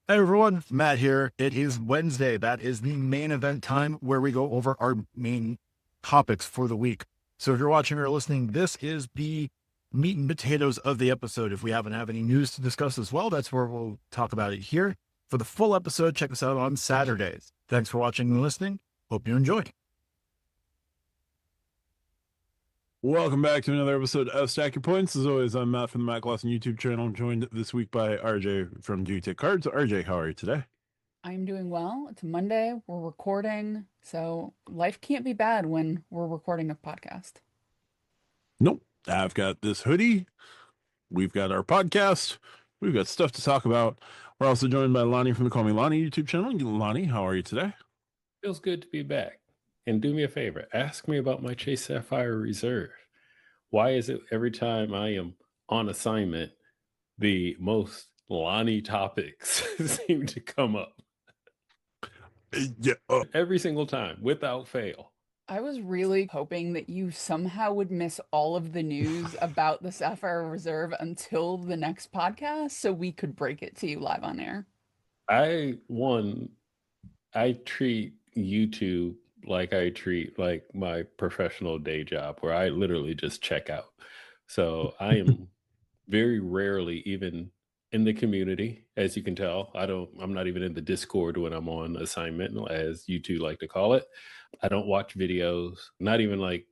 Hey everyone, Matt here. It is Wednesday. That is the main event time where we go over our main topics for the week. So if you're watching or listening, this is the meat and potatoes of the episode. If we haven't have any news to discuss as well, that's where we'll talk about it here. For the full episode, check us out on Saturdays. Thanks for watching and listening. Hope you enjoyed. Welcome back to another episode of Stack Your Points. As always, I'm Matt from the Matt Lawson YouTube channel, joined this week by RJ from Do You Take Cards. RJ, how are you today? I'm doing well. It's Monday. We're recording. So life can't be bad when we're recording a podcast. Nope. I've got this hoodie. We've got our podcast. We've got stuff to talk about. We're also joined by Lani from the Call Me Lani YouTube channel. Lani, how are you today? Feels good to be back. And do me a favor, ask me about my Chase Sapphire Reserve. Why is it every time I am on assignment, the most Lani topics seem to come up? Yeah. Every single time, without fail. I was really hoping that you somehow would miss all of the news about the Sapphire Reserve until the next podcast so we could break it to you live on air. I treat YouTube like I treat like my professional day job, where I literally just check out. So I am very rarely even in the community, as you can tell. I'm not even in the Discord when I'm on assignment, as you two like to call it. I don't watch videos, not even like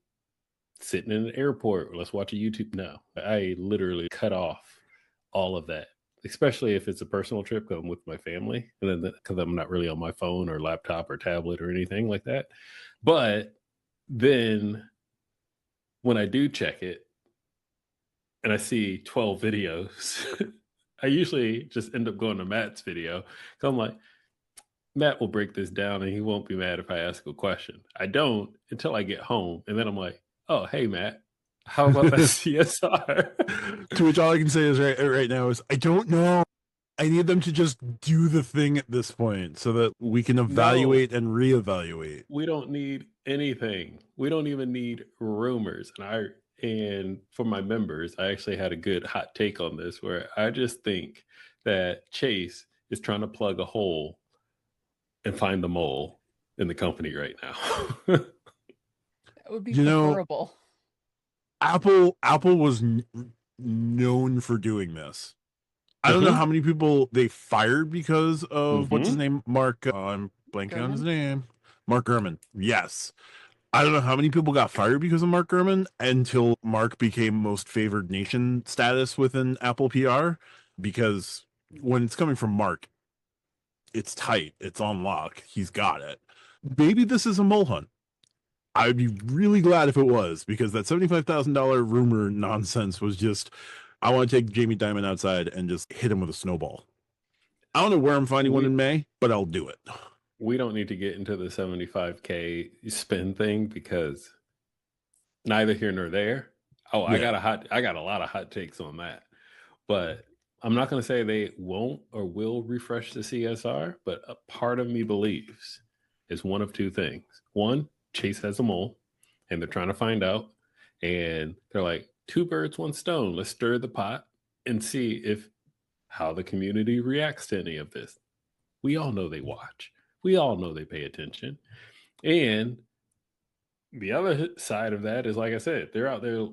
sitting in an airport, let's watch a YouTube. No, I literally cut off all of that, especially if it's a personal trip, I'm with my family, and then because I'm not really on my phone or laptop or tablet or anything like that. But then when I do check it and I see 12 videos, I usually just end up going to Matt's video. So I'm like, Matt will break this down and he won't be mad if I ask a question. I don't until I get home. And then I'm like, oh, hey, Matt, how about that CSR? To which all I can say is right now is I don't know. I need them to just do the thing at this point so that we can evaluate and reevaluate. We don't need anything. We don't even need rumors. And for my members, I actually had a good hot take on this, where I just think that Chase is trying to plug a hole and find the mole in the company right now. That would be preferable. Apple was known for doing this. I don't know how many people they fired because of what's his name, Mark. I'm blanking on his name. Mark Gurman. Yes. I don't know how many people got fired because of Mark Gurman until Mark became most favored nation status within Apple PR. Because when it's coming from Mark, it's tight. It's on lock. He's got it. Maybe this is a mole hunt. I'd be really glad if it was, because that $75,000 rumor nonsense was just, I want to take Jamie Dimon outside and just hit him with a snowball. I don't know where I'm finding one in May, but I'll do it. We don't need to get into the 75K spin thing, because neither here nor there. Oh, yeah. I got a lot of hot takes on that. But I'm not going to say they won't or will refresh the CSR, but a part of me believes is one of two things. One, Chase has a mole and they're trying to find out, and they're like, two birds, one stone. Let's stir the pot and see how the community reacts to any of this. We all know they watch. We all know they pay attention. And the other side of that is, like I said, they're out there,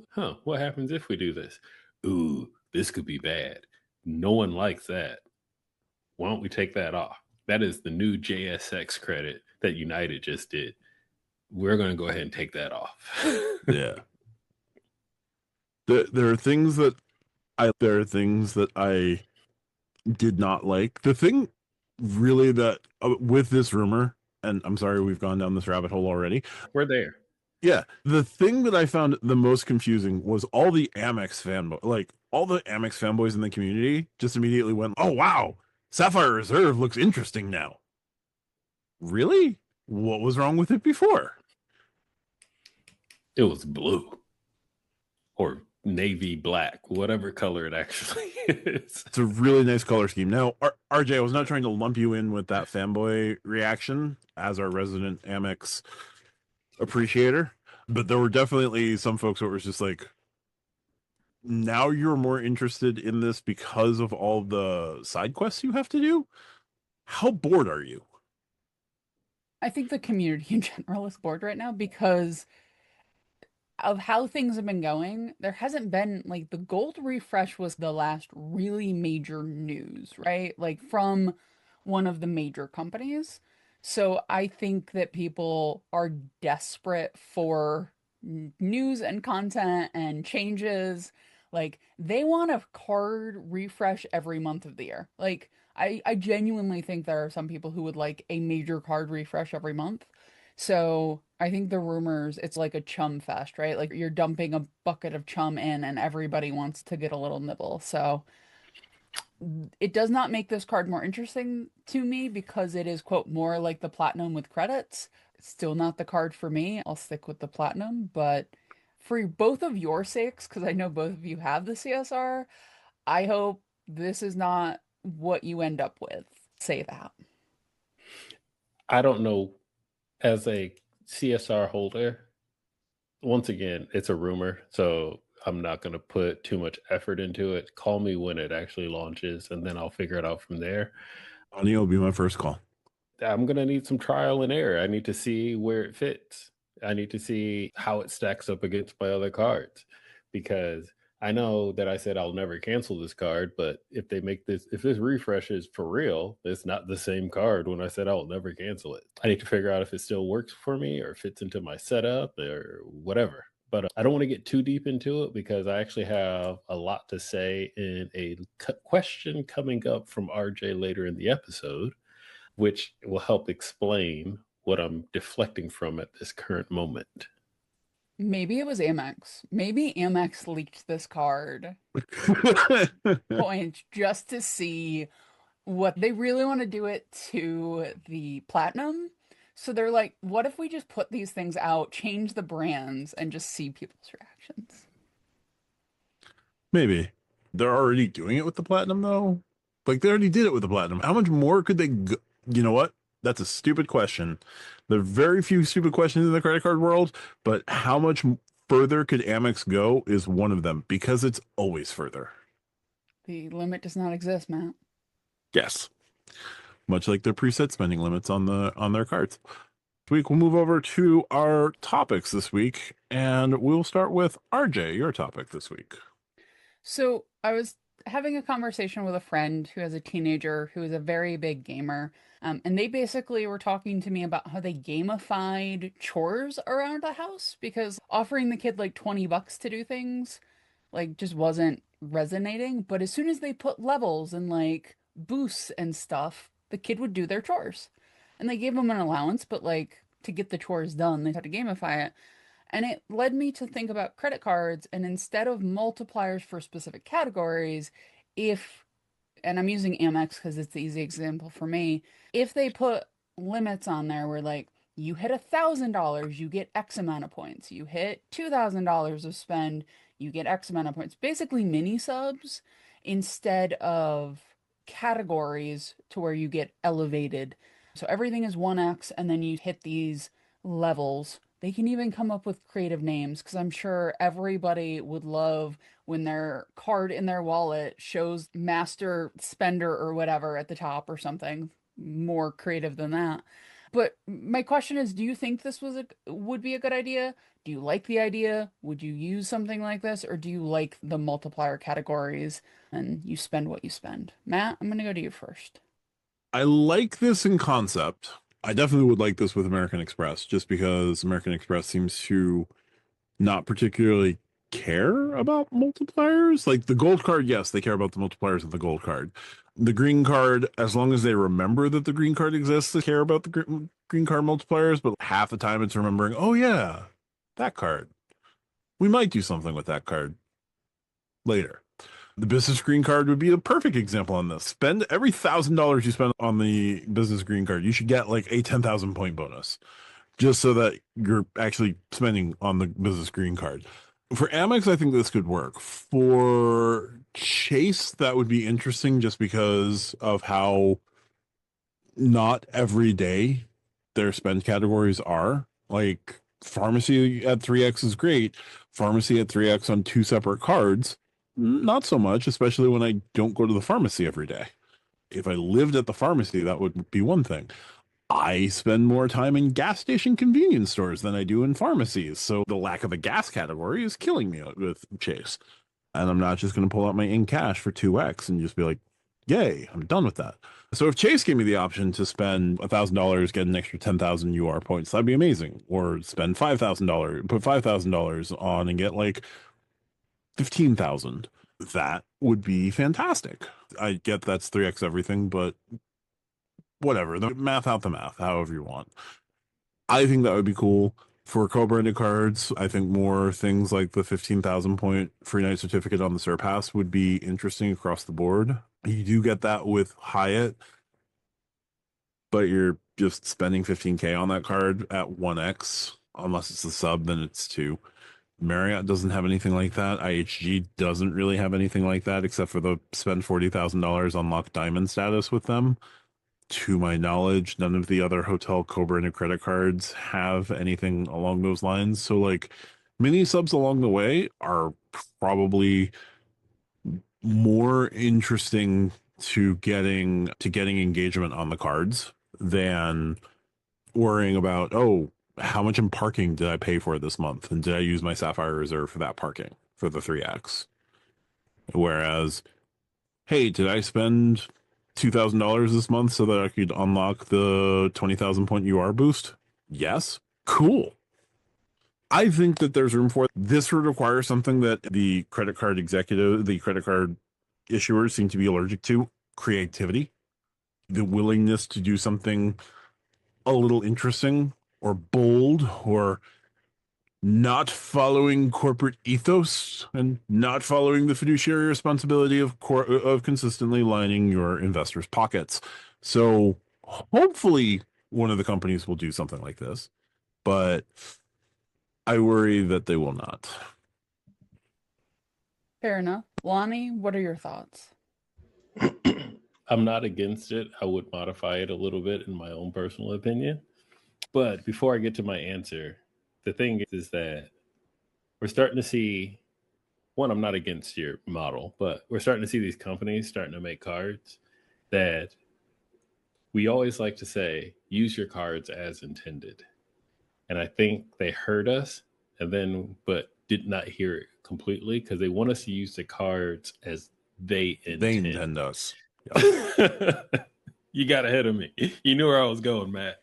what happens if we do this? Ooh, this could be bad. No one likes that. Why don't we take that off? That is the new JSX credit that United just did. We're going to go ahead and take that off. Yeah. There are things that I did not like. The thing really that with this rumor, and I'm sorry we've gone down this rabbit hole already. We're there. Yeah. The thing that I found the most confusing was all the Amex fanboys in the community just immediately went, oh, wow, Sapphire Reserve looks interesting now. Really? What was wrong with it before? It was blue or navy black, whatever color it actually is. It's a really nice color scheme. Now, RJ, I was not trying to lump you in with that fanboy reaction as our resident Amex appreciator, but there were definitely some folks who were just like, now you're more interested in this because of all the side quests you have to do? How bored are you? I think the community in general is bored right now because of how things have been going. There hasn't been like the gold refresh was the last really major news, right? Like from one of the major companies. So I think that people are desperate for news and content and changes. Like they want a card refresh every month of the year. Like I genuinely think there are some people who would like a major card refresh every month. So I think the rumors, it's like a chum fest, right? Like you're dumping a bucket of chum in and everybody wants to get a little nibble. So it does not make this card more interesting to me because it is, quote, more like the platinum with credits. It's still not the card for me. I'll stick with the platinum, but for both of your sakes, because I know both of you have the CSR, I hope this is not what you end up with. Say that. I don't know. As a CSR holder, once again, it's a rumor, so I'm not going to put too much effort into it. Call me when it actually launches, and then I'll figure it out from there. Lani will be my first call. I'm going to need some trial and error. I need to see where it fits. I need to see how it stacks up against my other cards, because I know that I said I'll never cancel this card, but if this refresh is for real, it's not the same card when I said I'll never cancel it. I need to figure out if it still works for me or fits into my setup or whatever. But I don't want to get too deep into it because I actually have a lot to say in a question coming up from RJ later in the episode, which will help explain what I'm deflecting from at this current moment. Maybe it was Amex. Maybe Amex leaked this card point just to see what they really want to do it to the platinum. So they're like, what if we just put these things out, change the brands, and just see people's reactions? Maybe. They're already doing it with the platinum, though. Like, they already did it with the platinum. How much more could they go? You know what? That's a stupid question. There are very few stupid questions in the credit card world, but how much further could Amex go is one of them, because it's always further. The limit does not exist, Matt. Yes. Much like their preset spending limits on their cards. This week, we'll move over to our topics this week, and we'll start with RJ, your topic this week. So I was having a conversation with a friend who has a teenager who is a very big gamer. And they basically were talking to me about how they gamified chores around the house because offering the kid like $20 to do things like just wasn't resonating. But as soon as they put levels and like boosts and stuff, the kid would do their chores. And they gave them an allowance, but like to get the chores done, they had to gamify it. And it led me to think about credit cards. And instead of multipliers for specific categories, if, and I'm using Amex because it's the easy example for me, if they put limits on there where like you hit $1,000, you get X amount of points. You hit $2,000 of spend, you get X amount of points. Basically mini subs instead of categories to where you get elevated. So everything is 1x and then you hit these levels. They can even come up with creative names because I'm sure everybody would love when their card in their wallet shows master spender or whatever at the top or something more creative than that. But my question is, do you think this would be a good idea? Do you like the idea? Would you use something like this? Or do you like the multiplier categories and you spend what you spend? Matt, I'm going to go to you first. I like this in concept. I definitely would like this with American Express, just because American Express seems to not particularly care about multipliers. Like the gold card, yes, they care about the multipliers of the gold card. The green card, as long as they remember that the green card exists, they care about the green card multipliers, but half the time it's remembering, oh yeah, that card. We might do something with that card later. The business green card would be a perfect example on this. Spend every $1,000 you spend on the business green card, you should get like a 10,000 point bonus, just so that you're actually spending on the business green card. For Amex, I think this could work. For Chase, that would be interesting just because of how not every day their spend categories are. Like pharmacy at 3x is great. Pharmacy at 3x on two separate cards, not so much, especially when I don't go to the pharmacy every day. If I lived at the pharmacy, that would be one thing. I spend more time in gas station convenience stores than I do in pharmacies. So the lack of a gas category is killing me with Chase. And I'm not just going to pull out my in cash for 2x and just be like, yay, I'm done with that. So if Chase gave me the option to spend $1,000, get an extra 10,000 UR points, that'd be amazing. Or spend $5,000, put $5,000 on and get like 15,000. That would be fantastic. I get that's 3x everything, but whatever. The math out the math, however you want. I think that would be cool. For co-branded cards, I think more things like the 15,000 point free night certificate on the Surpass would be interesting across the board. You do get that with Hyatt, but you're just spending 15K on that card at 1x. Unless it's a sub, then it's 2. Marriott doesn't have anything like that. IHG doesn't really have anything like that, except for the spend $40,000 on lock diamond status with them. To my knowledge, none of the other hotel co-branded credit cards have anything along those lines. So like mini subs along the way are probably more interesting to getting engagement on the cards than worrying about, oh, how much in parking did I pay for this month? And did I use my Sapphire reserve for that parking for the 3x? Whereas, hey, did I spend $2,000 this month so that I could unlock the 20,000 point UR boost? Yes. Cool. I think that there's room for it. This would require something that the credit card issuers seem to be allergic to: creativity, the willingness to do something a little interesting or bold, or not following corporate ethos and not following the fiduciary responsibility of consistently lining your investors' pockets. So hopefully one of the companies will do something like this, but I worry that they will not. Fair enough. Lani, what are your thoughts? I'm not against it. I would modify it a little bit in my own personal opinion. But before I get to my answer, the thing is that we're starting to see, one, I'm not against your model, but we're starting to see these companies starting to make cards that we always like to say, use your cards as intended. And I think they heard us but did not hear it completely, because they want us to use the cards as they intend. They intend us. Yep. You got ahead of me. You knew where I was going, Matt.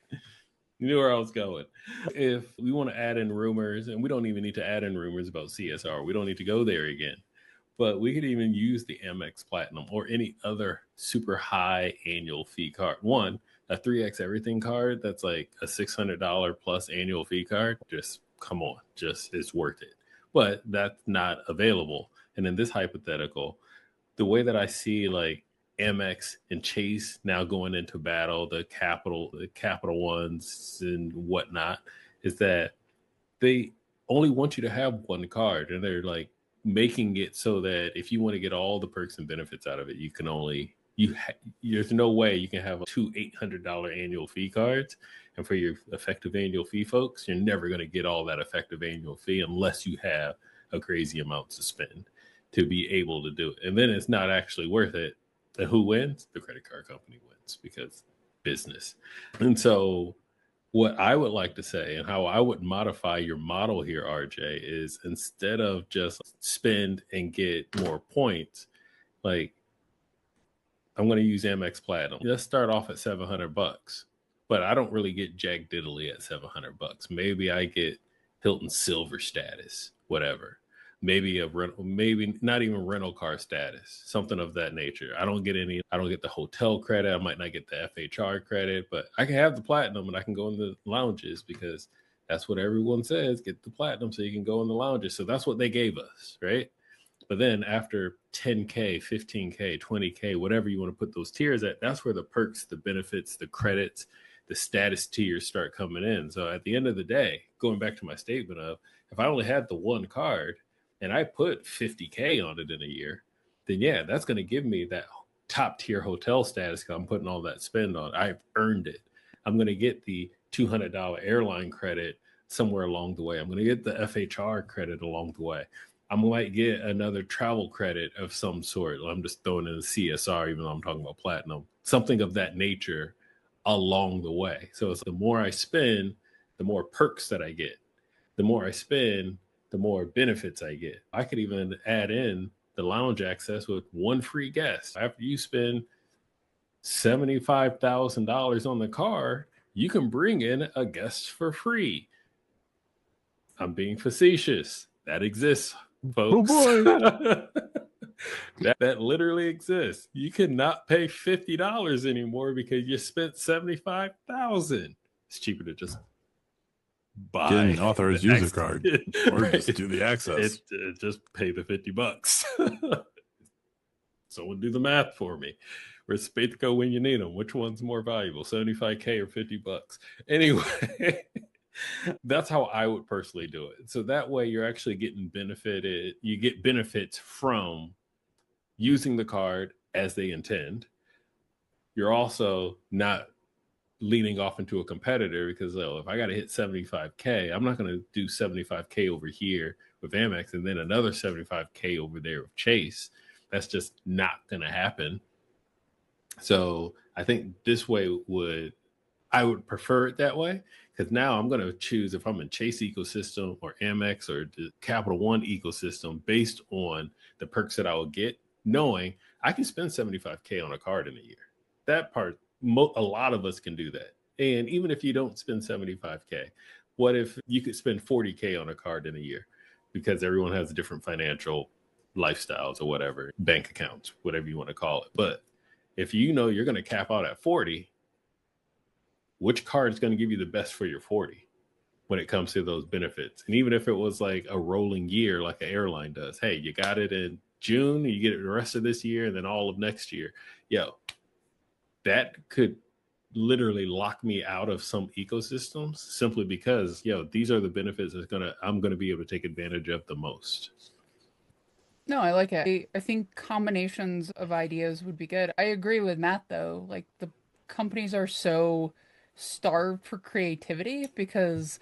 You knew where I was going. If we want to add in rumors, and we don't even need to add in rumors about CSR, we don't need to go there again. But we could even use the Amex Platinum or any other super high annual fee card. One, a 3X everything card that's like a $600 plus annual fee card. Just come on, just it's worth it. But that's not available. And in this hypothetical, the way that I see like Amex and Chase now going into battle, the capital ones and whatnot, is that they only want you to have one card, and they're like making it so that if you want to get all the perks and benefits out of it, you can only there's no way you can have two $800 annual fee cards. And for your effective annual fee folks, you're never going to get all that effective annual fee unless you have a crazy amount to spend to be able to do it. And then it's not actually worth it. And who wins? The credit card company wins, because business. And so what I would like to say, and how I would modify your model here, RJ, is instead of just spend and get more points, like I'm going to use Amex Platinum. Let's start off at $700, but I don't really get jack diddly at $700. Maybe I get Hilton Silver status, whatever. Maybe a rental, maybe not even rental car status, something of that nature. I don't get the hotel credit. I might not get the FHR credit, but I can have the platinum and I can go in the lounges, because that's what everyone says, get the platinum so you can go in the lounges. So that's what they gave us, right? But then after 10K, 15K, 20K, whatever you want to put those tiers at, that's where the perks, the benefits, the credits, the status tiers start coming in. So at the end of the day, going back to my statement of, if I only had the one card, and I put 50K on it in a year, then yeah, that's going to give me that top tier hotel status, because I'm putting all that spend on. I've earned it. I'm going to get the $200 airline credit somewhere along the way. I'm going to get the FHR credit along the way. I might get another travel credit of some sort. I'm just throwing in a CSR, even though I'm talking about platinum, something of that nature along the way. So it's the more I spend, the more perks that I get. The more I spend, the more benefits I get. I could even add in the lounge access with one free guest. After you spend $75,000 on the car, you can bring in a guest for free. I'm being facetious. That exists, folks. Oh boy. that literally exists. You cannot pay $50 anymore because you spent $75,000. It's cheaper to just buy Get an authorized user access. card or Right. just do the access. Just pay the $50. Someone do the math for me. Where's space to go when you need them? Which one's more valuable, $75K or $50? Anyway, that's how I would personally do it. So that way you're actually getting benefited. You get benefits from using the card as they intend. You're also not leaning off into a competitor because if I got to hit 75K, I'm not going to do 75K over here with Amex and then another 75K over there with Chase. That's just not going to happen. So I think this way I would prefer it that way, because now I'm going to choose if I'm in Chase ecosystem or Amex or the Capital One ecosystem based on the perks that I will get, knowing I can spend 75K on a card in a year. That part, a lot of us can do that. And even if you don't spend 75K, what if you could spend 40K on a card in a year? Because everyone has different financial lifestyles or whatever, bank accounts, whatever you want to call it. But if you know you're going to cap out at 40, which card is going to give you the best for your 40 when it comes to those benefits? And even if it was like a rolling year, like an airline does, hey, you got it in June, you get it the rest of this year, and then all of next year. That could literally lock me out of some ecosystems simply because, these are the benefits I'm going to be able to take advantage of the most. No, I like it. I think combinations of ideas would be good. I agree with Matt, though. Like, the companies are so starved for creativity because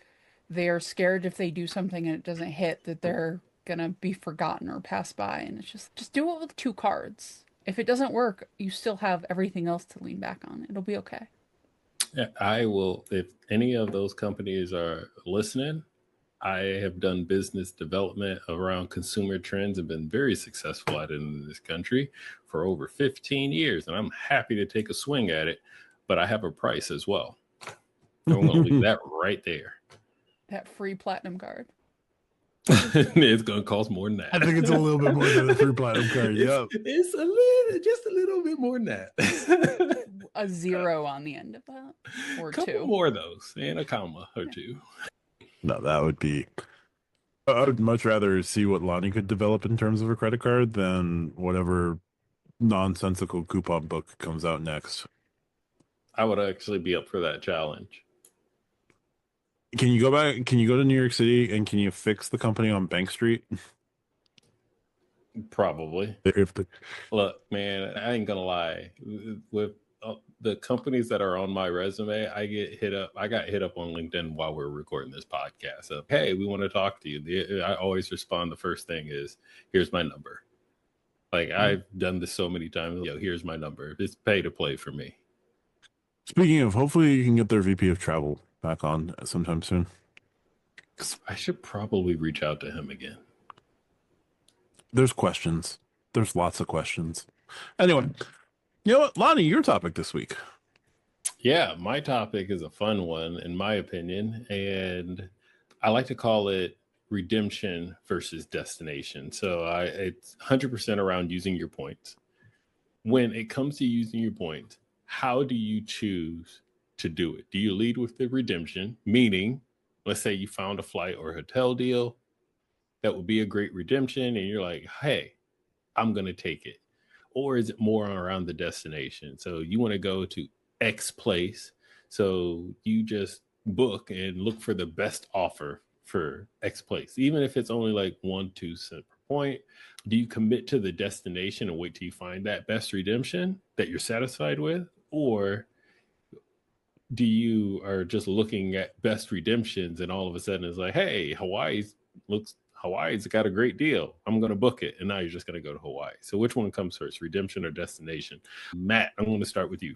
they are scared if they do something and it doesn't hit that they're gonna be forgotten or passed by. And it's just do it with 2 cards. If it doesn't work, you still have everything else to lean back on. It'll be okay. Yeah, I will. If any of those companies are listening, I have done business development around consumer trends and been very successful at it in this country for over 15 years. And I'm happy to take a swing at it, but I have a price as well. I'm going to leave that right there. That free platinum card. It's going to cost more than that. I think it's a little bit more than a free platinum card. Yep. It's just a little bit more than that. A 0 on the end of that, or couple 2 more of those, and a comma or 2. No, that would be. I would much rather see what Lani could develop in terms of a credit card than whatever nonsensical coupon book comes out next. I would actually be up for that challenge. Can you go back? Can you go to New York City and can you fix the company on Bank Street? Probably. Look, man, I ain't gonna lie. With the companies that are on my resume, I got hit up on LinkedIn while we're recording this podcast. So, hey, we want to talk to you. I always respond. The first thing is, here's my number. Like, I've done this so many times. Here's my number. It's pay to play for me. Speaking of, hopefully you can get their VP of travel back on sometime soon. I should probably reach out to him again. There's questions. There's lots of questions. Anyway, you know what, Lani, your topic this week. Yeah, my topic is a fun one, in my opinion, and I like to call it redemption versus destination. So it's 100% around using your points. When it comes to using your points, how do you choose to do it? Do you lead with the redemption, meaning, let's say you found a flight or a hotel deal that would be a great redemption, and you're like, hey, I'm going to take it. Or is it more around the destination? So you want to go to X place. So you just book and look for the best offer for X place, even if it's only like 1-2 cents per point. Do you commit to the destination and wait till you find that best redemption that you're satisfied with? Or do you are just looking at best redemptions and all of a sudden it's like, hey, Hawaii looks Hawaii's got a great deal. I'm going to book it. And now you're just going to go to Hawaii. So which one comes first, redemption or destination? Matt, I'm going to start with you.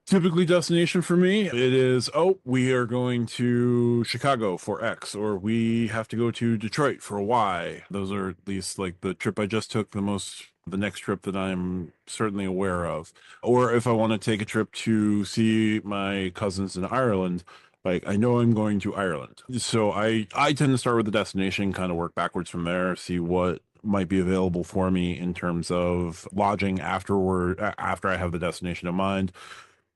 Typically, destination for me, it is, oh, we are going to Chicago for X, or we have to go to Detroit for Y. Those are at least like the trip I just took, the next trip that I'm certainly aware of. Or if I want to take a trip to see my cousins in Ireland, like I know I'm going to Ireland. So I tend to start with the destination, kind of work backwards from there, see what might be available for me in terms of lodging after I have the destination in mind,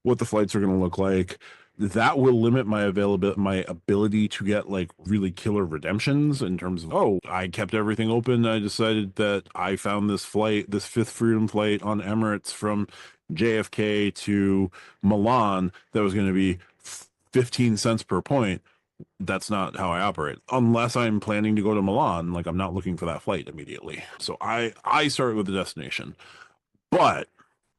what the flights are going to look like. That will limit my ability to get like really killer redemptions in terms of, oh, I kept everything open. I decided that I found this flight, this Fifth Freedom flight on Emirates from JFK to Milan that was going to be 15 cents per point. That's not how I operate. Unless I'm planning to go to Milan, like I'm not looking for that flight immediately. So I start with the destination. But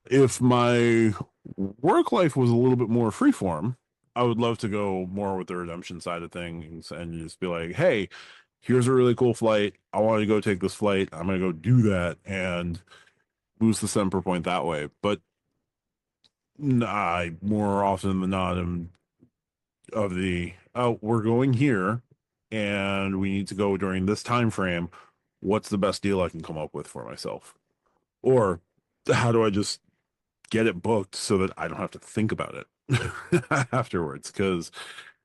if my work life was a little bit more freeform, I would love to go more with the redemption side of things and just be like, hey, here's a really cool flight. I want to go take this flight. I'm going to go do that and boost the cent per point that way. But I more often than not am of the, oh, we're going here and we need to go during this time frame. What's the best deal I can come up with for myself? Or how do I just get it booked so that I don't have to think about it afterwards? Because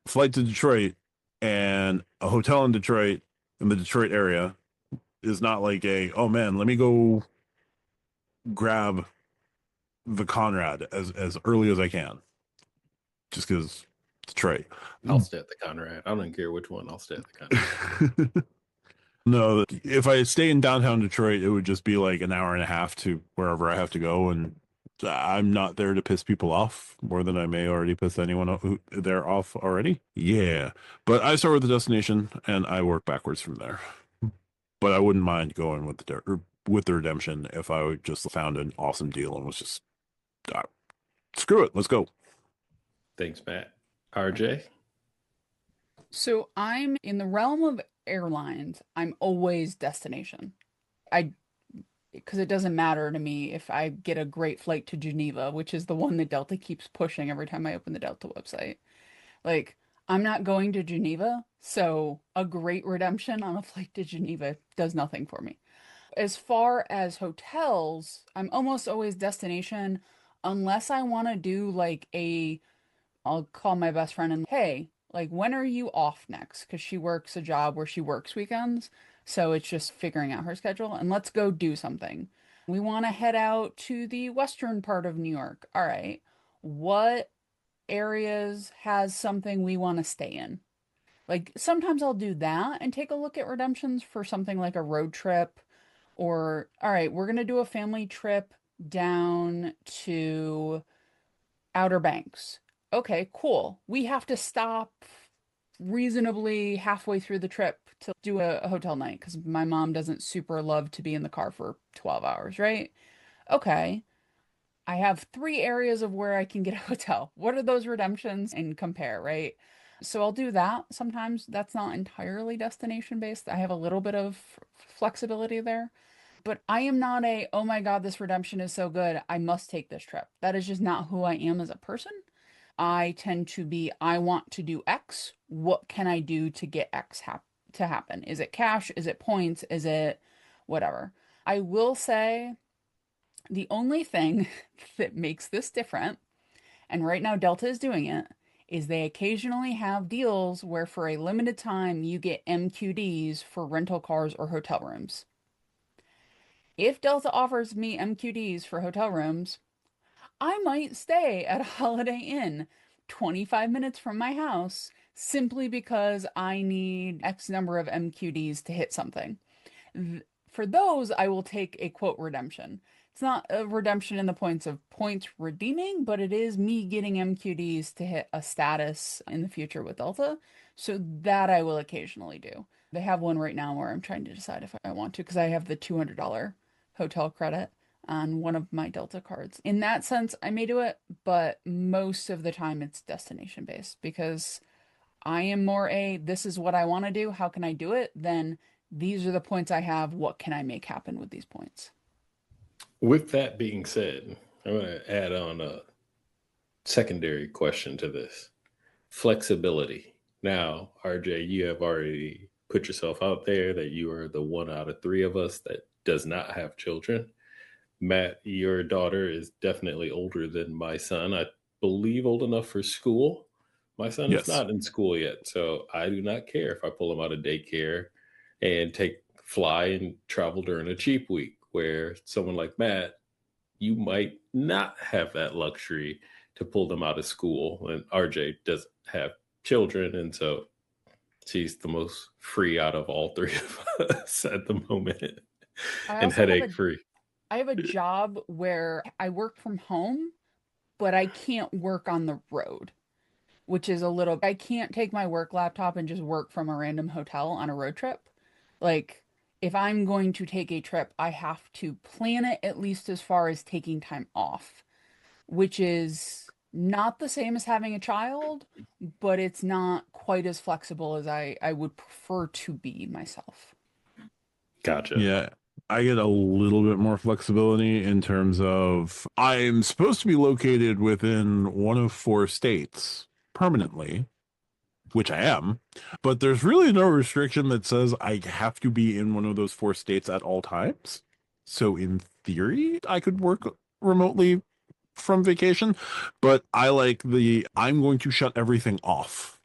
flight to Detroit and a hotel in Detroit in the Detroit area is not like oh man, let me go grab the Conrad as early as I can, just because Detroit. I'll stay at the Conrad. I don't care which one. I'll stay at the Conrad. No, if I stay in downtown Detroit, it would just be like an hour and a half to wherever I have to go, and I'm not there to piss people off more than I may already piss anyone who they're off already. Yeah, but I start with the destination and I work backwards from there. But I wouldn't mind going with the redemption if I just found an awesome deal and was just screw it, let's go. Thanks, Matt. RJ? So I'm in the realm of airlines. I'm always destination. I because it doesn't matter to me if I get a great flight to Geneva, which is the one that Delta keeps pushing every time I open the Delta website. Like, I'm not going to Geneva, so a great redemption on a flight to Geneva does nothing for me. As far as hotels, I'm almost always destination unless I want to do like I'll call my best friend and, hey, like, when are you off next? Because she works a job where she works weekends. So it's just figuring out her schedule and let's go do something. We want to head out to the western part of New York. All right. What areas has something we want to stay in? Like sometimes I'll do that and take a look at redemptions for something like a road trip or, all right, we're going to do a family trip down to Outer Banks. Okay, cool. We have to stop reasonably halfway through the trip to do a hotel night because my mom doesn't super love to be in the car for 12 hours, right? Okay. I have 3 areas of where I can get a hotel. What are those redemptions and compare, right? So I'll do that. Sometimes that's not entirely destination based. I have a little bit of flexibility there. But I am not oh my God, this redemption is so good. I must take this trip. That is just not who I am as a person. I tend to be, I want to do X. What can I do to get X to happen? Is it cash? Is it points? Is it whatever? I will say the only thing that makes this different, and right now Delta is doing it, is they occasionally have deals where for a limited time you get MQDs for rental cars or hotel rooms. If Delta offers me MQDs for hotel rooms, I might stay at a Holiday Inn 25 minutes from my house simply because I need X number of MQDs to hit something. For those, I will take a quote redemption. It's not a redemption in the points of points redeeming, but it is me getting MQDs to hit a status in the future with Delta. So that I will occasionally do. They have one right now where I'm trying to decide if I want to because I have the $200 hotel credit on one of my Delta cards. In that sense, I may do it, but most of the time it's destination based because I am more this is what I want to do, how can I do it, than these are the points I have, what can I make happen with these points? With that being said, I'm going to add on a secondary question to this: flexibility. Now, RJ, you have already put yourself out there that you are the one out of three of us that does not have children. Matt, your daughter is definitely older than my son. I believe old enough for school. My son is Yes. not in school yet, so I do not care if I pull him out of daycare and fly and travel during a cheap week, where someone like Matt, you might not have that luxury to pull them out of school. And RJ doesn't have children, and so she's the most free out of all three of us at the moment, I and also have headache free. I have a job where I work from home, but I can't work on the road, which is I can't take my work laptop and just work from a random hotel on a road trip. Like, if I'm going to take a trip, I have to plan it at least as far as taking time off, which is not the same as having a child, but it's not quite as flexible as I would prefer to be myself. Gotcha. Yeah. I get a little bit more flexibility in terms of I'm supposed to be located within one of 4 states permanently, which I am, but there's really no restriction that says I have to be in one of those 4 states at all times. So in theory, I could work remotely from vacation, but I like I'm going to shut everything off.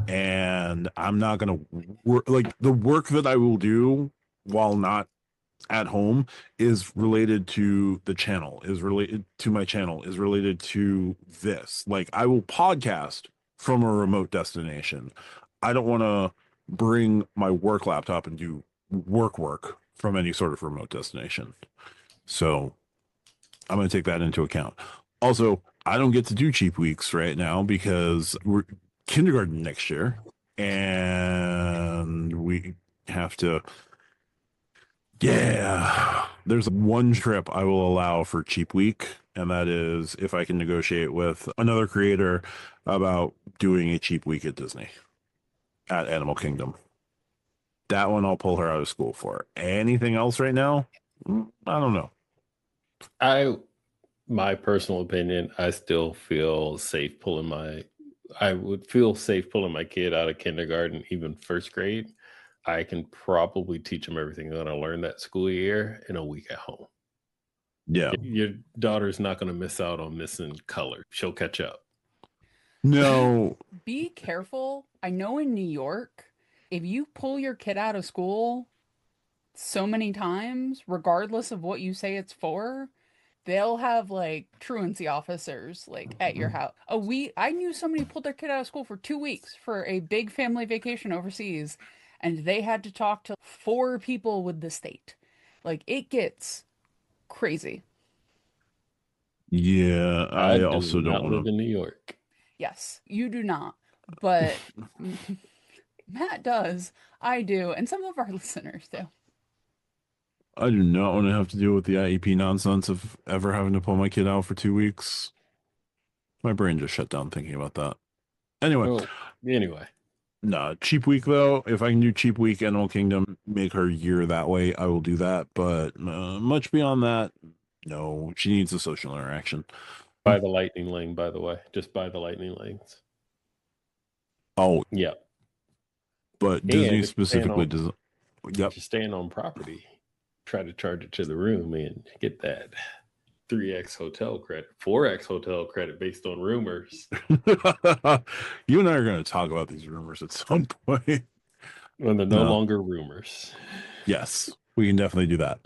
And I'm not going to work, like, the work that I will do while not at home is related to the channel, is related to my channel, is related to this. Like, I will podcast from a remote destination. I don't want to bring my work laptop and do work from any sort of remote destination. So I'm going to take that into account. Also, I don't get to do cheap weeks right now because we're kindergarten next year and we have to. Yeah, there's one trip I will allow for cheap week, and that is if I can negotiate with another creator about doing a cheap week at Disney, at Animal Kingdom. That one I'll pull her out of school for. Anything else right now? I don't know. My personal opinion, I still feel safe I would feel safe pulling my kid out of kindergarten, even first grade. I can probably teach them everything they're going to learn that school year in a week at home. Yeah. Your daughter's not going to miss out on missing color. She'll catch up. No. Be careful. I know in New York, if you pull your kid out of school so many times, regardless of what you say it's for, they'll have like truancy officers like at your house. I knew somebody who pulled their kid out of school for 2 weeks for a big family vacation overseas, and they had to talk to 4 people with the state. Like, it gets crazy. Yeah, I I do also not don't want live to. in New York. Yes, you do not, but Matt does. I do, and some of our listeners do. I do not want to have to deal with the IEP nonsense of ever having to pull my kid out for 2 weeks. My brain just shut down thinking about that. Anyway. Nah, cheap week though. If I can do cheap week Animal Kingdom, make her year that way, I will do that. But much beyond that, no. She needs a social interaction. By the lightning lane, by the way. Just by the lightning lanes. Oh, yeah. But Disney specifically does. Yep. If you're staying on property, try to charge it to the room and get that 3x hotel credit, 4x hotel credit based on rumors. You and I are going to talk about these rumors at some point. When they're no longer rumors. Yes, we can definitely do that.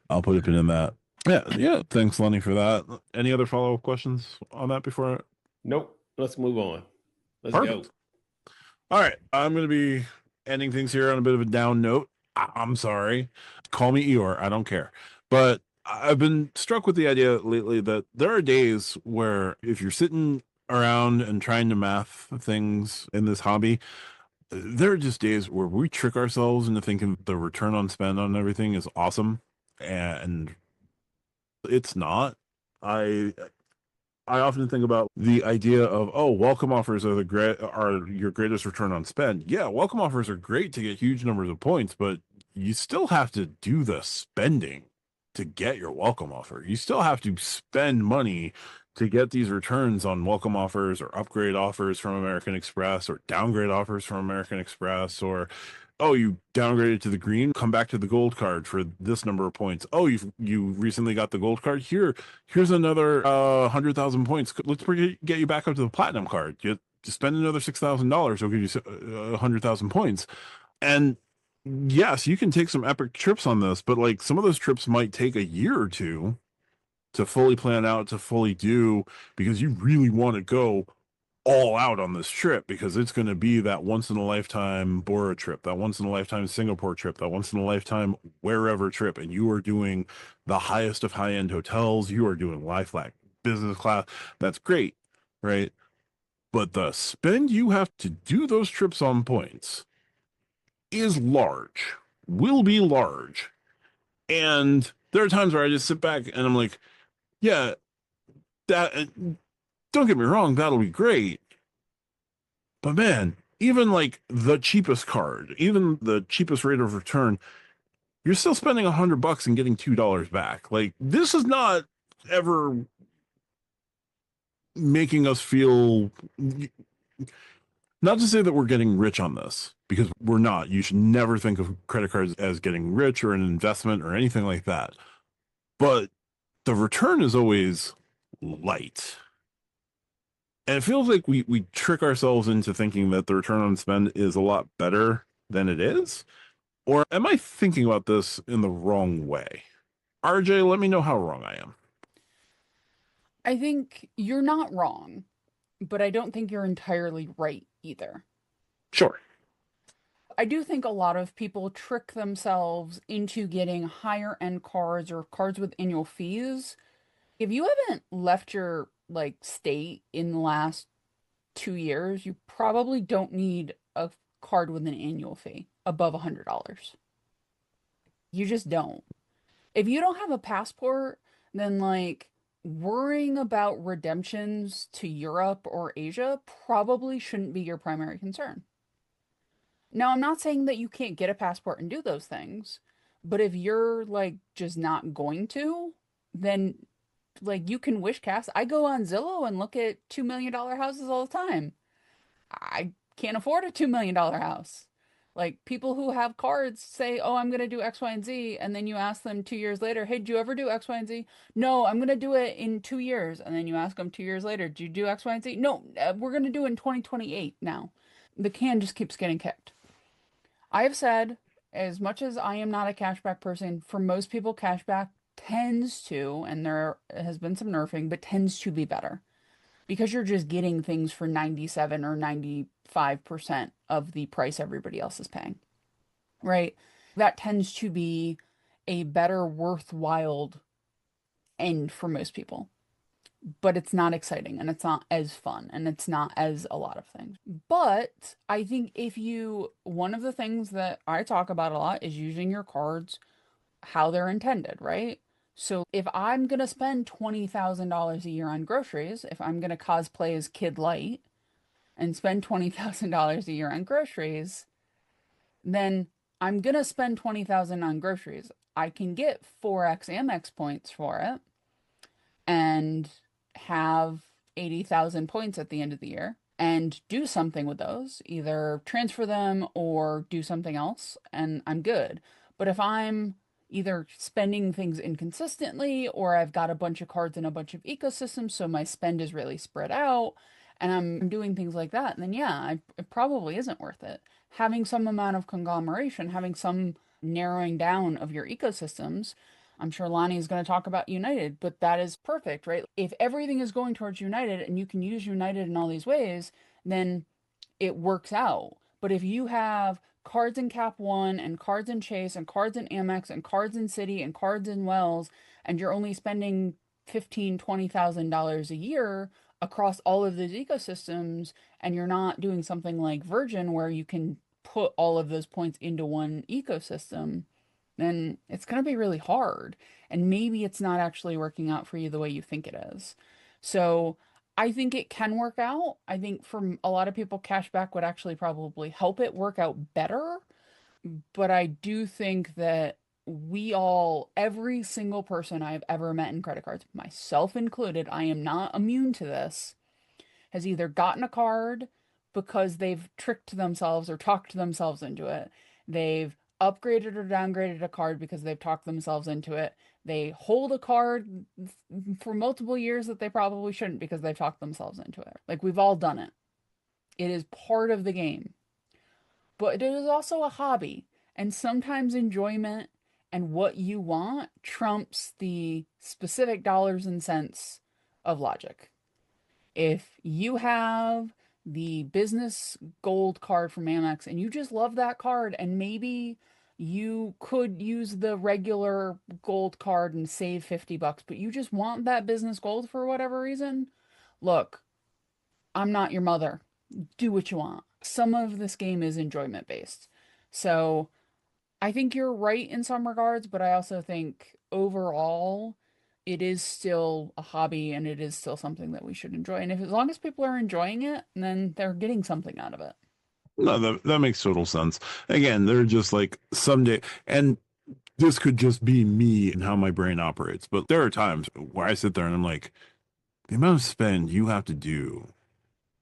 I'll put a pin in that. Yeah. Thanks, Lani, for that. Any other follow-up questions on that before? Nope. Let's move on. Let's go. All right. I'm going to be ending things here on a bit of a down note. I'm sorry. Call me Eeyore. I don't care. But I've been struck with the idea lately that there are days where if you're sitting around and trying to math things in this hobby, there are just days where we trick ourselves into thinking the return on spend on everything is awesome, and it's not. I I often think about the idea of, oh, welcome offers are are your greatest return on spend. Yeah, welcome offers are great to get huge numbers of points, but you still have to do the spending to get your welcome offer. You still have to spend money to get these returns on welcome offers or upgrade offers from American Express or downgrade offers from American Express, or oh, you downgraded to the green, come back to the gold card for this number of points. Oh, you recently got the gold card. Here's another 100,000 points. Get you back up to the platinum card. You spend another $6,000, it'll give you 100,000 points. And yes, you can take some epic trips on this, but like some of those trips might take a year or two to fully plan out, to fully do, because you really want to go all out on this trip, because it's going to be that once in a lifetime Bora trip, that once in a lifetime Singapore trip, that once in a lifetime wherever trip. And you are doing the highest of high end hotels. You are doing lie flat business class. That's great, right? But the spend you have to do those trips on points is large, will be large. And there are times where I just sit back and I'm like, yeah, that, don't get me wrong, that'll be great. But man, even like the cheapest card, even the cheapest rate of return, you're still spending $100 and getting $2 back. Like, this is not ever making us feel, not to say that we're getting rich on this, because we're not. You should never think of credit cards as getting rich or an investment or anything like that. But the return is always light. And it feels like we trick ourselves into thinking that the return on spend is a lot better than it is. Or am I thinking about this in the wrong way? RJ, let me know how wrong I am. I think you're not wrong, but I don't think you're entirely right either. Sure. I do think a lot of people trick themselves into getting higher end cards or cards with annual fees. If you haven't left your like state in the last 2 years, you probably don't need a card with an annual fee above $100. You just don't. If you don't have a passport, then like worrying about redemptions to Europe or Asia probably shouldn't be your primary concern. Now, I'm not saying that you can't get a passport and do those things, but if you're like just not going to, then like you can wish cast. I go on Zillow and look at $2 million houses all the time. I can't afford a $2 million house. Like people who have cards say, "Oh, I'm going to do X, Y, and Z," and then you ask them 2 years later, "Hey, did you ever do X, Y, and Z?" "No, I'm going to do it in 2 years." And then you ask them 2 years later, "Did you do X, Y, and Z?" "No, we're going to do it in 2028 now." The can just keeps getting kicked. I have said, as much as I am not a cashback person, for most people, cashback tends to, and there has been some nerfing, but tends to be better because you're just getting things for 97 or 95% of the price everybody else is paying, right? That tends to be a better, worthwhile end for most people. But it's not exciting and it's not as fun and it's not as a lot of things. But I think one of the things that I talk about a lot is using your cards how they're intended, right? So if I'm going to spend $20,000 a year on groceries, if I'm going to cosplay as Kid Light and spend $20,000 a year on groceries, then I'm going to spend 20,000 on groceries. I can get 4x Amex points for it and have 80,000 points at the end of the year and do something with those, either transfer them or do something else, and I'm good. But if I'm either spending things inconsistently or I've got a bunch of cards in a bunch of ecosystems, so my spend is really spread out, and I'm doing things like that, then yeah, it probably isn't worth it. Having some amount of conglomeration, having some narrowing down of your ecosystems. I'm sure Lani is going to talk about United, but that is perfect, right? If everything is going towards United and you can use United in all these ways, then it works out. But if you have cards in Cap One and cards in Chase and cards in Amex and cards in Citi and cards in Wells, and you're only spending $15,000-$20,000 a year across all of those ecosystems, and you're not doing something like Virgin where you can put all of those points into one ecosystem, then it's going to be really hard. And maybe it's not actually working out for you the way you think it is. So I think it can work out. I think for a lot of people, cashback would actually probably help it work out better. But I do think that every single person I've ever met in credit cards, myself included, I am not immune to this, has either gotten a card because they've tricked themselves or talked themselves into it. They've upgraded or downgraded a card because they've talked themselves into it. They hold a card for multiple years that they probably shouldn't because they've talked themselves into it. Like, we've all done it. It is part of the game. But it is also a hobby, and sometimes enjoyment and what you want trumps the specific dollars and cents of logic. If you have the business gold card from Amex and you just love that card, and maybe you could use the regular gold card and save $50, but you just want that business gold for whatever reason, look, I'm not your mother. Do what you want. Some of this game is enjoyment based. So I think you're right in some regards, but I also think overall it is still a hobby and it is still something that we should enjoy. And if as long as people are enjoying it, then they're getting something out of it. No, that makes total sense. Again, they're just like someday, and this could just be me and how my brain operates, but there are times where I sit there and I'm like, the amount of spend you have to do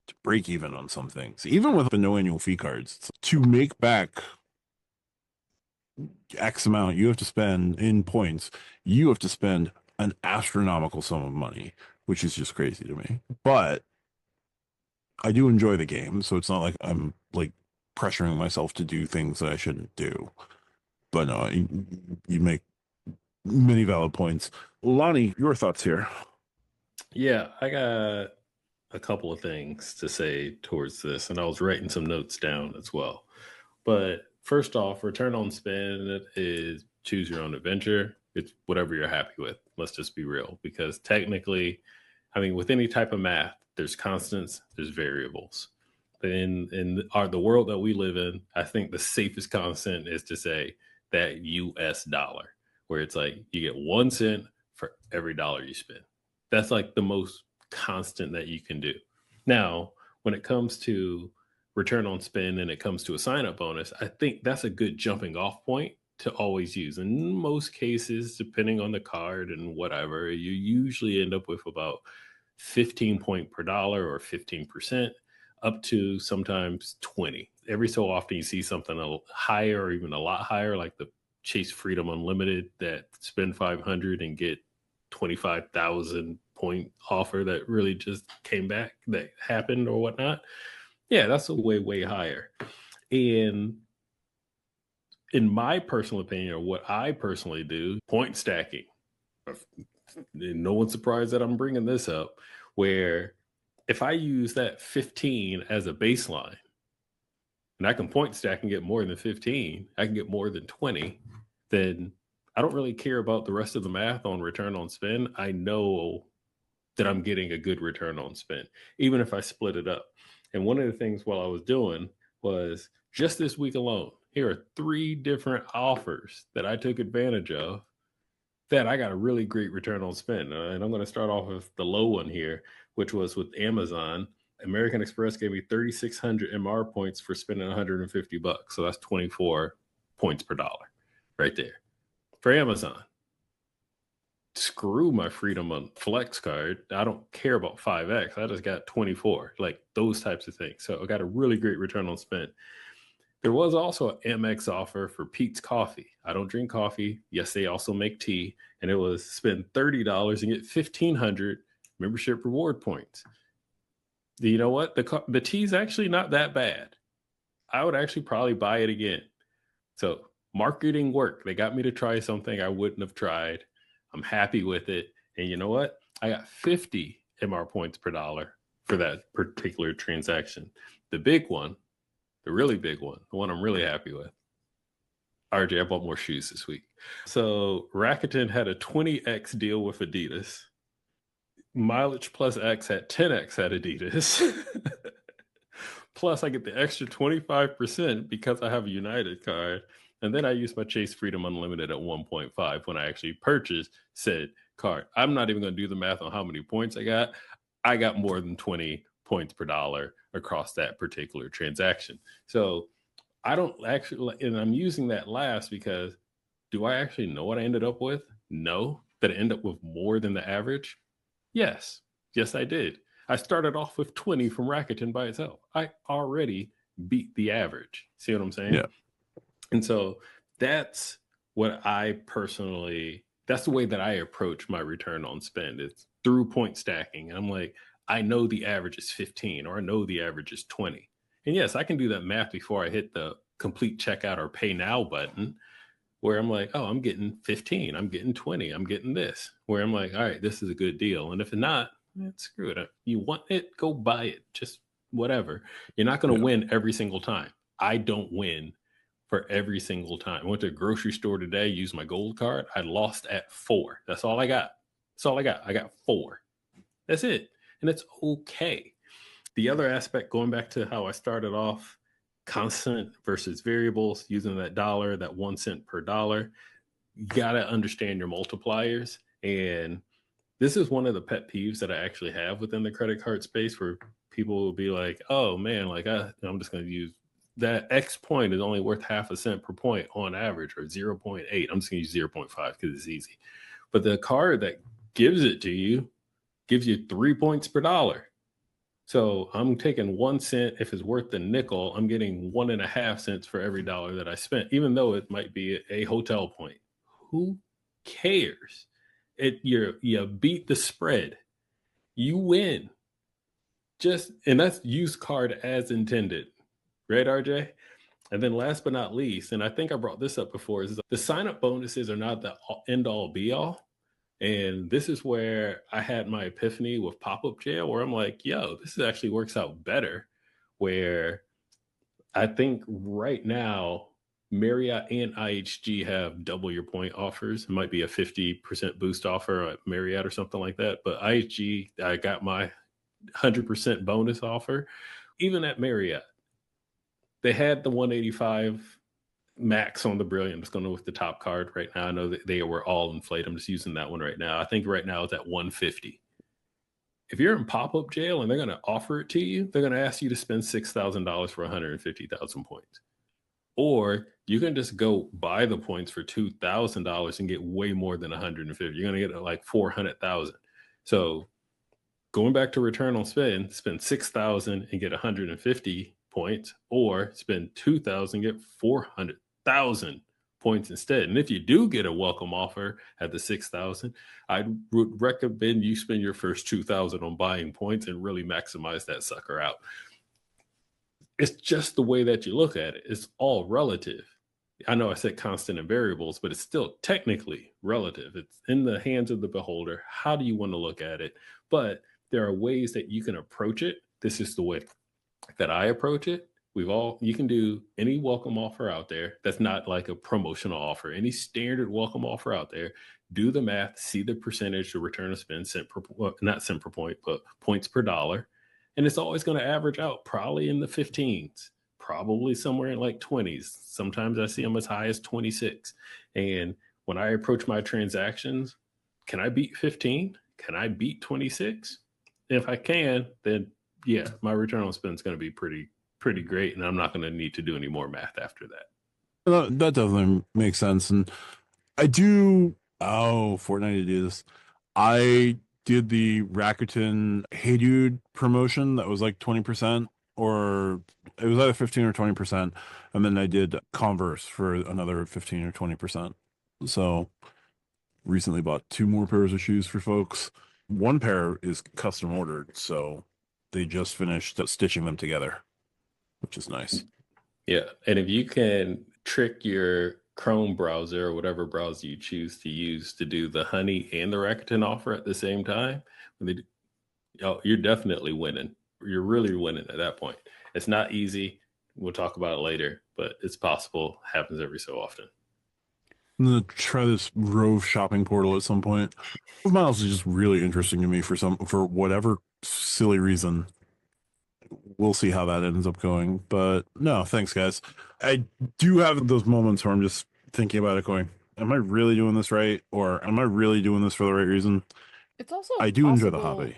to break even on some things, even with the no annual fee cards, to make back X amount you have to spend in points, you have to spend an astronomical sum of money, which is just crazy to me. But I do enjoy the game, so it's not like I'm like pressuring myself to do things that I shouldn't do. But no, you make many valid points. Lani, your thoughts here? Yeah, I got a couple of things to say towards this, and I was writing some notes down as well. But first off, return on spend is choose your own adventure. It's whatever you're happy with. Let's just be real, because technically, I mean, with any type of math, there's constants, there's variables. The world that we live in, I think the safest constant is to say that US dollar, where it's like you get 1 cent for every dollar you spend. That's like the most constant that you can do. Now, when it comes to return on spend and it comes to a sign up bonus, I think that's a good jumping off point to always use. In most cases, depending on the card and whatever, you usually end up with about 15 point per dollar or 15%, up to sometimes 20. Every so often you see something a higher or even a lot higher, like the Chase Freedom Unlimited that spend 500 and get 25,000 point offer that really just came back, that happened or whatnot. Yeah, that's a way higher. And in my personal opinion, or what I personally do, point stacking. No one's surprised that I'm bringing this up, where if I use that 15 as a baseline, and I can point stack and get more than 15, I can get more than 20, then I don't really care about the rest of the math on return on spend. I know that I'm getting a good return on spend, even if I split it up. And one of the things while I was doing was just this week alone, here are 3 different offers that I took advantage of that I got a really great return on spend. And I'm going to start off with the low one here, which was with Amazon. American Express gave me 3,600 MR points for spending $150. So that's 24 points per dollar right there for Amazon. Screw my Freedom on Flex card. I don't care about 5X. I just got 24, like those types of things. So I got a really great return on spend. There was also an MX offer for Pete's Coffee. I don't drink coffee. Yes, they also make tea. And it was spend $30 and get 1,500 membership reward points. You know what? The tea's actually not that bad. I would actually probably buy it again. So marketing work. They got me to try something I wouldn't have tried. I'm happy with it. And you know what? I got 50 MR points per dollar for that particular transaction. The big one, the really big one, the one I'm really happy with. RJ, I bought more shoes this week. So Rakuten had a 20X deal with Adidas. Mileage Plus X had 10X at Adidas. Plus, I get the extra 25% because I have a United card. And then I use my Chase Freedom Unlimited at 1.5 when I actually purchased said card. I'm not even going to do the math on how many points I got. I got more than 20 points per dollar across that particular transaction. So I don't actually, and I'm using that last because do I actually know what I ended up with? No. Did I end up with more than the average? Yes. Yes, I did. I started off with 20 from Rakuten by itself. I already beat the average. See what I'm saying? Yeah. And so that's what I personally, that's the way that I approach my return on spend. It's through point stacking. And I'm like, I know the average is 15 or I know the average is 20. And yes, I can do that math before I hit the complete checkout or pay now button, where I'm like, oh, I'm getting 15, I'm getting 20, I'm getting this, where I'm like, all right, this is a good deal. And if it's not, screw it. You want it, go buy it. Just whatever. You're not going to win every single time. I don't win for every single time. I went to a grocery store today, used my gold card. I lost at 4. That's all I got. That's all I got. I got 4. That's it. And it's okay. The other aspect, going back to how I started off, constant versus variables, using that dollar, that 1 cent per dollar, you got to understand your multipliers. And this is one of the pet peeves that I actually have within the credit card space, where people will be like, oh man, like I'm just going to use that X point is only worth half a cent per point on average, or 0.8. I'm just going to use 0.5 because it's easy. But the card that gives it to you gives you 3 points per dollar. So I'm taking 1 cent. If it's worth a nickel, I'm getting 1.5 cents for every dollar that I spent, even though it might be a hotel point. Who cares? You beat the spread. You win. And that's use card as intended. Right, RJ? And then last but not least, and I think I brought this up before, is the sign-up bonuses are not the end-all be-all. And this is where I had my epiphany with pop-up jail, where I'm like, yo, this actually works out better, where I think right now Marriott and IHG have double your point offers. It might be a 50% boost offer at Marriott or something like that. But IHG, I got my 100% bonus offer. Even at Marriott, they had the 185 max on the Brilliant. I'm just going with the top card right now. I know that they were all inflated. I'm just using that one right now. I think right now it's at 150. If you're in pop-up jail and they're going to offer it to you, they're going to ask you to spend $6,000 for 150,000 points. Or you can just go buy the points for $2,000 and get way more than 150. You're going to get like 400,000. So going back to return on spend 6,000 and get 150 points, or spend 2,000, get 400,000 points instead. And if you do get a welcome offer at the 6,000, I would recommend you spend your first 2,000 on buying points and really maximize that sucker out. It's just the way that you look at it. It's all relative. I know I said constant and variables, but it's still technically relative. It's in the hands of the beholder. How do you want to look at it? But there are ways that you can approach it. This is the way that I approach it. You can do any welcome offer out there that's not like a promotional offer, any standard welcome offer out there. Do the math, see the percentage to return of spend, not cent per point, but points per dollar. And it's always going to average out probably in the 15s, probably somewhere in like 20s. Sometimes I see them as high as 26. And when I approach my transactions, can I beat 15? Can I beat 26? If I can, then yeah, my return on spend is going to be pretty great, and I'm not going to need to do any more math after that. That definitely makes sense. And I do, Fortnite to do this. I did the Rakuten Hey Dude promotion that was like 20%, or it was either 15 or 20%. And then I did Converse for another 15 or 20%. So recently bought 2 more pairs of shoes for folks. 1 pair is custom ordered, so they just finished stitching them together, which is nice. Yeah, and if you can trick your Chrome browser or whatever browser you choose to use to do the Honey and the Rakuten offer at the same time, you're definitely winning. You're really winning at that point. It's not easy. We'll talk about it later, but it's possible. Happens every so often. I'm gonna try this Rove shopping portal at some point. Miles is just really interesting to me for whatever silly reason. We'll see how that ends up going. But no, thanks guys. I do have those moments where I'm just thinking about it going, am I really doing this right? Or am I really doing this for the right reason? It's also I do enjoy the possible hobby.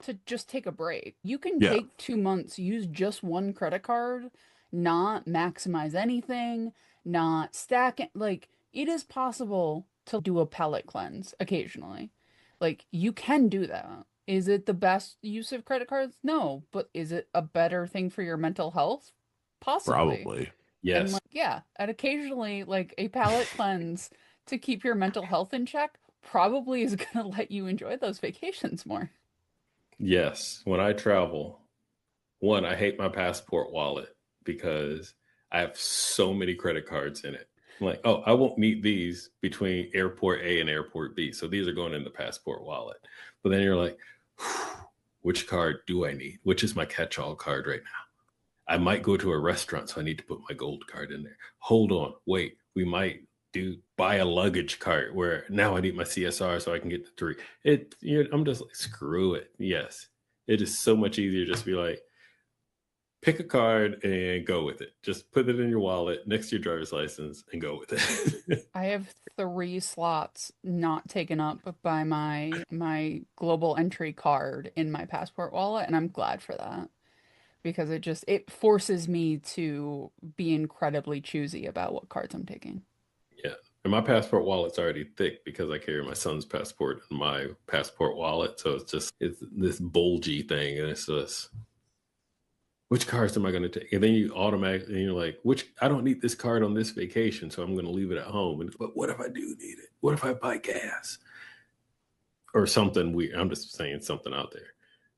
to just take a break. You can Yeah, take 2 months, use just one credit card, not maximize anything, not stack it. Like, it is possible to do a palate cleanse occasionally. Like, you can do that. Is it the best use of credit cards? No, but is it a better thing for your mental health? Possibly. probably. And Yes. like, yeah, and occasionally, like a palate cleanse to keep your mental health in check probably is gonna let you enjoy those vacations more. Yes. When I travel, one, I hate my passport wallet because I have so many credit cards in it. I'm like, oh, I won't need these between airport A and airport B. So these are going in the passport wallet. But then you're like, which card do I need? Which is my catch-all card right now? I might go to a restaurant, so I need to put my gold card in there. Hold on, wait, we might buy a luggage cart where now I need my CSR so I can get the 3. I'm just like, screw it. Yes, it is so much easier just to be like, pick a card and go with it. Just put it in your wallet next to your driver's license and go with it. I have 3 slots not taken up by my global entry card in my passport wallet, and I'm glad for that because it forces me to be incredibly choosy about what cards I'm taking. Yeah. And my passport wallet's already thick because I carry my son's passport in my passport wallet. So it's this bulgy thing. And it's just, which cards am I going to take? And then you automatically, and you're like, I don't need this card on this vacation. So I'm going to leave it at home. But what if I do need it? What if I buy gas? Or something weird. I'm just saying something out there.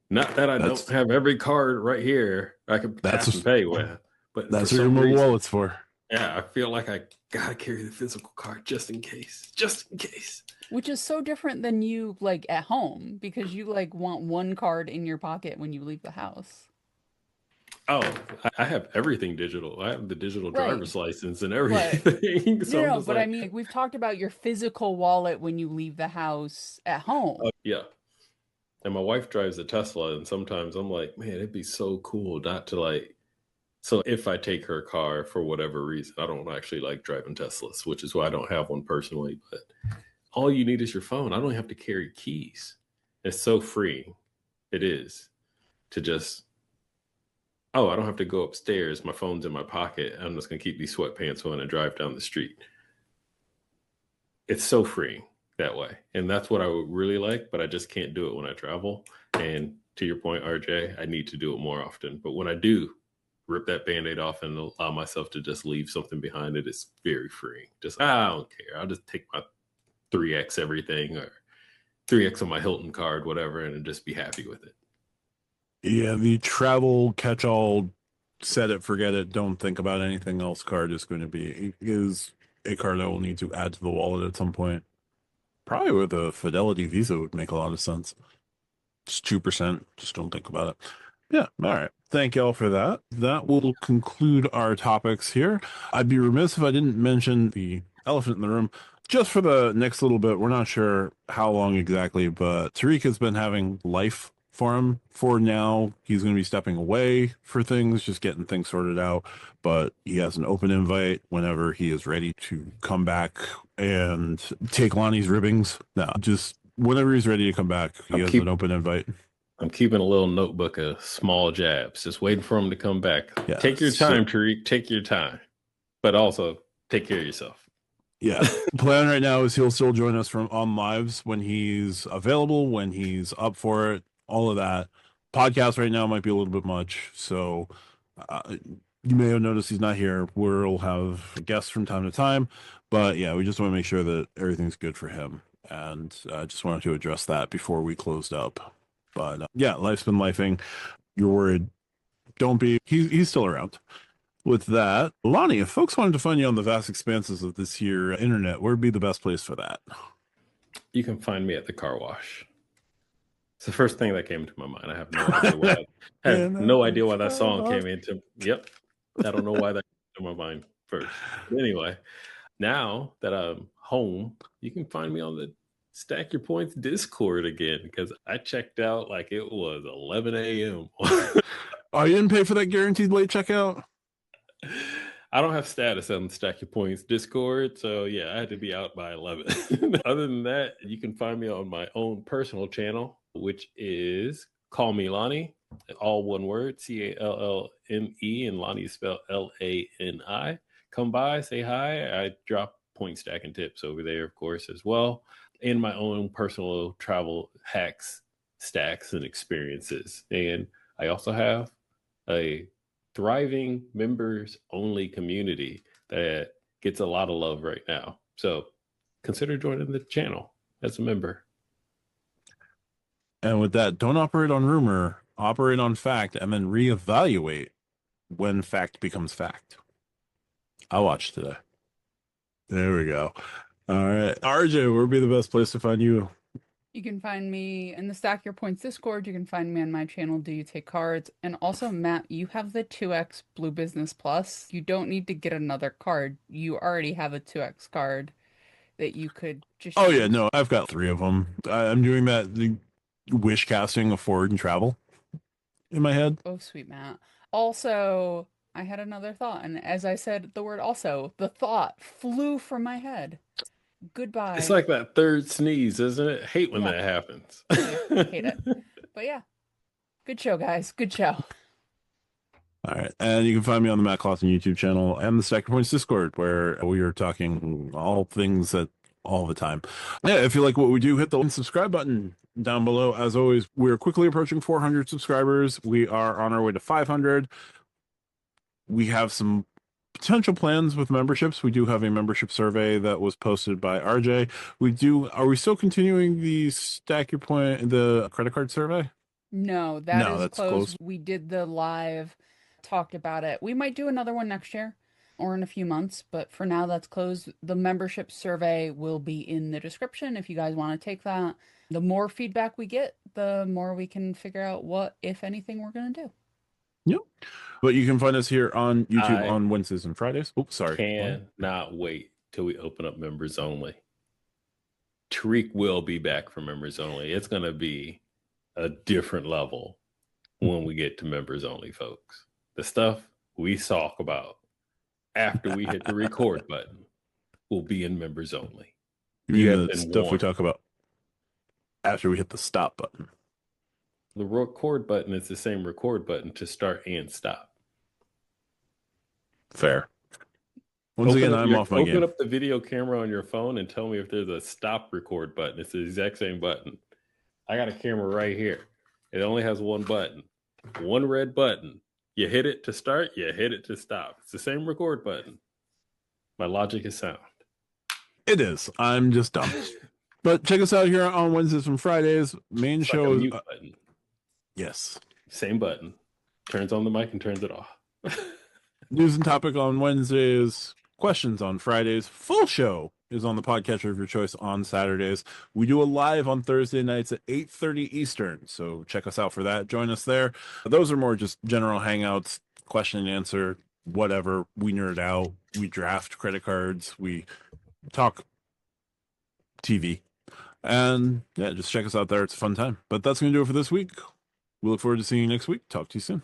Not that I don't have every card right here I can tap and pay with. But that's what your mobile wallet's for. Yeah, I feel like I gotta carry the physical card just in case. Just in case. Which is so different than you like at home because you like want one card in your pocket when you leave the house. Oh, I have everything digital. I have the digital driver's license and everything. But I mean, like, we've talked about your physical wallet when you leave the house at home. Yeah. And my wife drives a Tesla, and sometimes I'm like, man, it'd be so cool not to like. So if I take her car for whatever reason, I don't actually like driving Teslas, which is why I don't have one personally. But all you need is your phone. I don't have to carry keys. It's so freeing. It is to just, oh, I don't have to go upstairs. My phone's in my pocket. I'm just going to keep these sweatpants on and drive down the street. It's so freeing that way. And that's what I would really like, but I just can't do it when I travel. And to your point, RJ, I need to do it more often. But when I do rip that Band-Aid off and allow myself to just leave something behind it, it's very freeing. Just, I don't care. I'll just take my 3X everything or 3X on my Hilton card, whatever, and just be happy with it. Yeah, the travel catch-all, set it, forget it, don't think about anything else card is a card I will need to add to the wallet at some point. Probably with a Fidelity Visa would make a lot of sense. Just 2%, just don't think about it. Yeah, all right. Thank y'all for that. That will conclude our topics here. I'd be remiss if I didn't mention the elephant in the room. Just for the next little bit, we're not sure how long exactly, but Tariq has been having life for him for now. He's going to be stepping away for things, just getting things sorted out. But he has an open invite whenever he is ready to come back and take Lani's ribbings. No, just whenever he's ready to come back, he has an open invite. I'm keeping a little notebook of small jabs, just waiting for him to come back. Yeah, take your time, Tariq. Take your time. But also take care of yourself. Yeah. The plan right now is he'll still join us on lives when he's available, when he's up for it, all of that. Podcast right now might be a little bit much. So you may have noticed he's not here. We'll have guests from time to time. But yeah, we just want to make sure that everything's good for him. And I just wanted to address that before we closed up. But yeah, life's been lifing. You're worried. Don't be. He's still around. With that, Lani, if folks wanted to find you on the vast expanses of this here internet, where would be the best place for that? You can find me at the Carwash. It's the first thing that came to my mind. I have no idea why. I have no idea why that song came into. Yep, I don't know why that came to my mind first. But anyway, now that I'm home, you can find me on the Stack Your Points Discord again because I checked out like it was 11 a.m. Oh, you didn't pay for that guaranteed late checkout? I don't have status on Stack Your Points Discord, so yeah, I had to be out by 11. Other than that, you can find me on my own personal channel, which is Call Me Lani, all one word, Callme, and Lani is spelled Lani. Come by, say hi. I drop point stacking tips over there, of course, as well, and my own personal travel hacks, stacks, and experiences. And I also have a thriving members only community that gets a lot of love right now. So consider joining the channel as a member. And with that, don't operate on rumor, operate on fact, and then reevaluate when fact becomes fact. I watched today. There we go. All right. RJ, where would be the best place to find you? You can find me in the Stack Your Points Discord. You can find me on my channel, Do You Take Cards? And also, Matt, you have the 2x Blue Business Plus. You don't need to get another card. You already have a 2x card that you could just Oh, yeah. use. No, I've got 3 of them. I'm doing the wish casting of forward and travel in my head. Oh, sweet Matt. Also, I had another thought. And as I said the word also, the thought flew from my head. Goodbye. It's like that third sneeze, isn't it? Hate when Yeah. that happens. Hate it. But yeah, good show, guys. Good show. All right. And you can find me on the Matt Clausen YouTube channel and the Stack Your Points Discord, where we are talking all things that all the time. Yeah, if you like what we do, hit the subscribe button down below. As always, we're quickly approaching 400 subscribers. We are on our way to 500. We have some potential plans with memberships. We do have a membership survey that was posted by RJ. Are we still continuing the Stack Your Point, the credit card survey? No, that's closed. We did the live, talked about it. We might do another one next year or in a few months, but for now that's closed. The membership survey will be in the description if you guys want to take that. The more feedback we get, the more we can figure out what, if anything, we're going to do. Yep. But you can find us here on YouTube on Wednesdays and Fridays. Oops, sorry. Cannot wait till we open up members only. Tariq will be back for members only. It's going to be a different level when we get to members only, folks. The stuff we talk about after we hit the record button will be in members only. You have the stuff we talk about after we hit the stop button. The record button is the same record button to start and stop. Fair. Once again, I'm off my game. Open up the video camera on your phone and tell me if there's a stop record button. It's the exact same button. I got a camera right here. It only has one button, one red button. You hit it to start, you hit it to stop. It's the same record button. My logic is sound. It is. I'm just dumb. But check us out here on Wednesdays and Fridays. Main It's show like a is mute button. Yes. Same button. Turns on the mic and turns it off. News and topic on Wednesdays, questions on Fridays. Full show is on the podcatcher of your choice on Saturdays. We do a live on Thursday nights at 8:30 Eastern. So check us out for that. Join us there. Those are more just general hangouts, question and answer, whatever. We nerd out. We draft credit cards. We talk TV. And yeah, just check us out there. It's a fun time. But that's going to do it for this week. We look forward to seeing you next week. Talk to you soon.